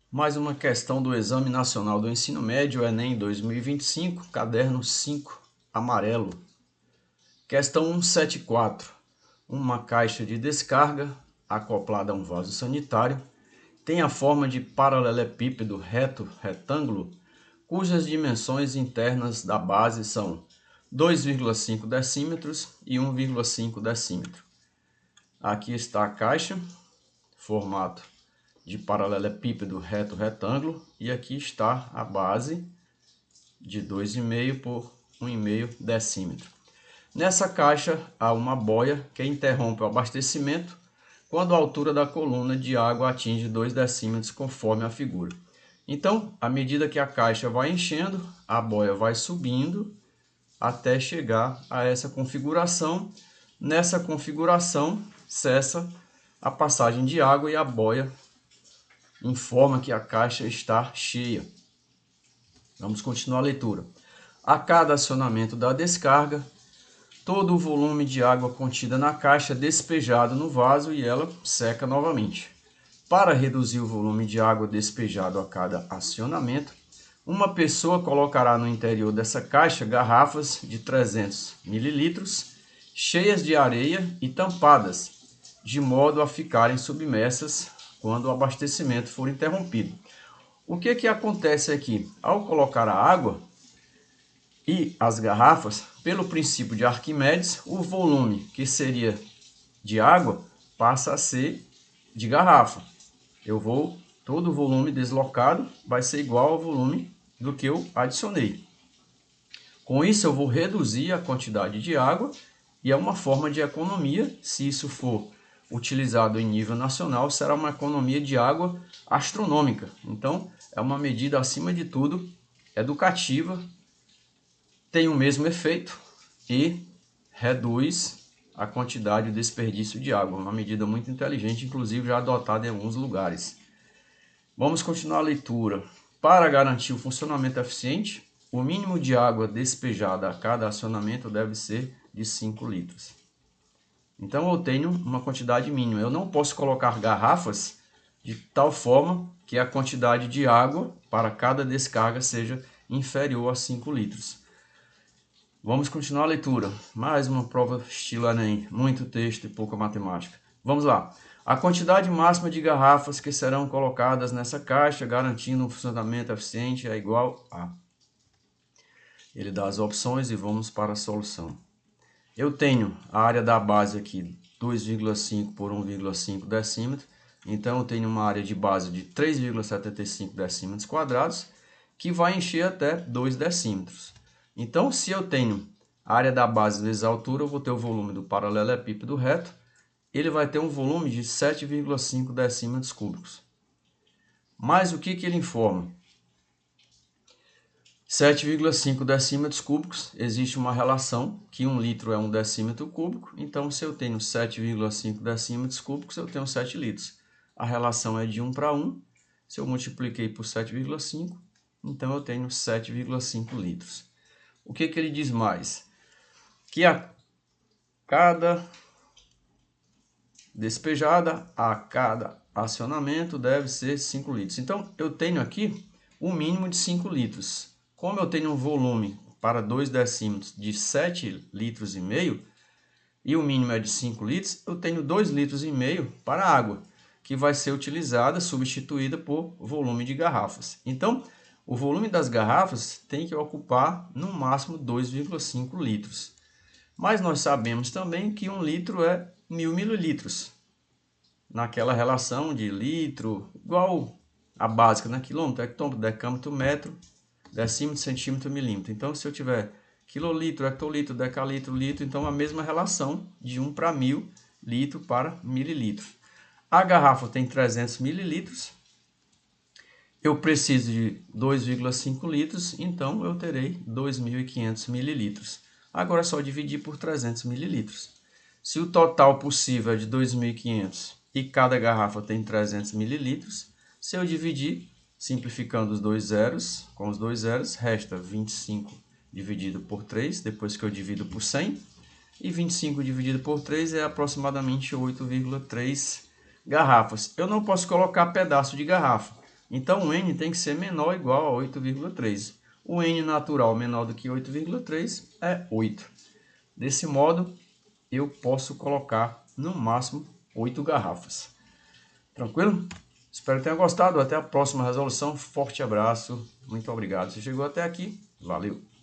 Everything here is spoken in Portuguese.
Mais uma questão do Exame Nacional do Ensino Médio, Enem 2025, caderno 5, amarelo. Questão 174. Uma caixa de descarga, acoplada a um vaso sanitário, tem a forma de paralelepípedo reto-retângulo, cujas dimensões internas da base são 2,5 decímetros e 1,5 decímetro. Aqui está a caixa, formato de paralelepípedo reto-retângulo, e aqui está a base de 2,5 por 1,5 decímetro. Nessa caixa há uma boia que interrompe o abastecimento quando a altura da coluna de água atinge 2 decímetros, conforme a figura. Então, à medida que a caixa vai enchendo, a boia vai subindo até chegar a essa configuração. Nessa configuração, cessa a passagem de água e a boia informa que a caixa está cheia. Vamos continuar a leitura. A cada acionamento da descarga, todo o volume de água contida na caixa é despejado no vaso e ela seca novamente. Para reduzir o volume de água despejado a cada acionamento, uma pessoa colocará no interior dessa caixa garrafas de 300 ml cheias de areia e tampadas, de modo a ficarem submersas quando o abastecimento for interrompido. O que acontece aqui? Ao colocar a água e as garrafas, pelo princípio de Arquimedes, o volume que seria de água passa a ser de garrafa. Todo o volume deslocado vai ser igual ao volume do que eu adicionei. Com isso eu vou reduzir a quantidade de água e é uma forma de economia. Se isso for utilizado em nível nacional, será uma economia de água astronômica. Então, é uma medida, acima de tudo, educativa, tem o mesmo efeito e reduz a quantidade de desperdício de água. Uma medida muito inteligente, inclusive já adotada em alguns lugares. Vamos continuar a leitura. Para garantir o funcionamento eficiente, o mínimo de água despejada a cada acionamento deve ser de 5 litros. Então eu tenho uma quantidade mínima. Eu não posso colocar garrafas de tal forma que a quantidade de água para cada descarga seja inferior a 5 litros. Vamos continuar a leitura. Mais uma prova estilo Enem. Muito texto e pouca matemática. Vamos lá. A quantidade máxima de garrafas que serão colocadas nessa caixa, garantindo um funcionamento eficiente, é igual a... Ele dá as opções e vamos para a solução. Eu tenho a área da base aqui, 2,5 por 1,5 decímetro. Então, eu tenho uma área de base de 3,75 decímetros quadrados, que vai encher até 2 decímetros. Então, se eu tenho a área da base vezes a altura, eu vou ter o volume do paralelepípedo reto. Ele vai ter um volume de 7,5 decímetros cúbicos. Mas o que ele informa? 7,5 decímetros cúbicos, existe uma relação que 1 litro é 1 decímetro cúbico. Então, se eu tenho 7,5 decímetros cúbicos, eu tenho 7 litros. A relação é de 1 para 1. Se eu multipliquei por 7,5, então eu tenho 7,5 litros. O que ele diz mais? Que a cada despejada, a cada acionamento deve ser 5 litros. Então, eu tenho aqui um mínimo de 5 litros. Como eu tenho um volume para 2 decímetros de 7 litros e meio, e o mínimo é de 5 litros, eu tenho 2 litros e meio para água, que vai ser utilizada, substituída por volume de garrafas. Então, o volume das garrafas tem que ocupar no máximo 2,5 litros. Mas nós sabemos também que 1 litro é 1000 mililitros. Naquela relação de litro, igual a básica, né? Quilômetro, hectômetro, decâmetro, metro, decímetro, centímetro, milímetro. Então, se eu tiver quilolitro, hectolitro, decalitro, litro, então a mesma relação de 1 para 1000, litro para mililitro. A garrafa tem 300 mililitros. Eu preciso de 2,5 litros, então eu terei 2.500 mililitros. Agora é só dividir por 300 mililitros. Se o total possível é de 2.500 e cada garrafa tem 300 mililitros, se eu dividir, simplificando os dois zeros, com os dois zeros, resta 25 dividido por 3, depois que eu divido por 100, e 25 dividido por 3 é aproximadamente 8,3 garrafas. Eu não posso colocar pedaço de garrafa, Então o N tem que ser menor ou igual a 8,3. O N natural menor do que 8,3 é 8. Desse modo, eu posso colocar no máximo 8 garrafas. Tranquilo? Espero que tenha gostado. Até a próxima resolução. Forte abraço. Muito obrigado. Se chegou até aqui, valeu!